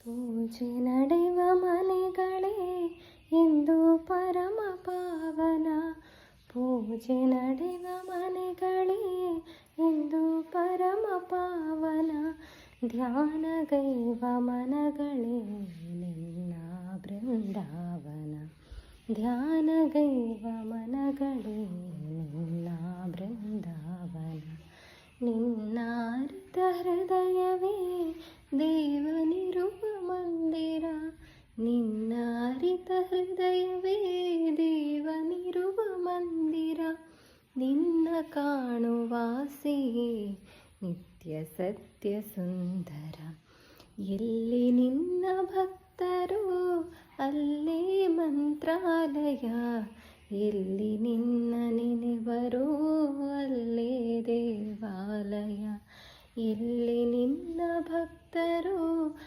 ಪೂಜೆ ನಡೆವ ಮನೆಗಳೇ ಎಂದು ಪರಮ ಪಾವನ. ಪೂಜೆ ನಡೆವ ಮನೆಗಳೇ ಎಂದು ಪರಮ ಪಾವನ. ಧ್ಯಾನಗೈವ ಮನಗಳೇ ನಿನ್ನ ಬೃಂದಾವನ. ಧ್ಯಾನಗೈವ ಮನಗಳೇ ನಿನ್ನ ಬೃಂದಾವನ. ನಿನ್ನ ಅರಿತ ಹೃದಯವೇ ದೇವನಿರುವ ಮಂದಿರ. ನಿನ್ನ ಅರಿತ ಹೃದಯವೇ ದೇವನಿರುವ ಮಂದಿರ. ನಿನ್ನ ಕಾಣುವಾಸೆಯೇ ನಿತ್ಯ ಸತ್ಯ ಸುಂದರ. ಎಲ್ಲಿ ನಿನ್ನ ಭಕ್ತರು ಅಲ್ಲೇ ಮಂತ್ರಾಲಯ. ಎಲ್ಲಿ ನಿನ್ನ ನೆನೆವರು ಅಲ್ಲೇ ದೇವಾಲಯ. ಎಲ್ಲಿ ನಿನ್ನ ಭಕ್ತರು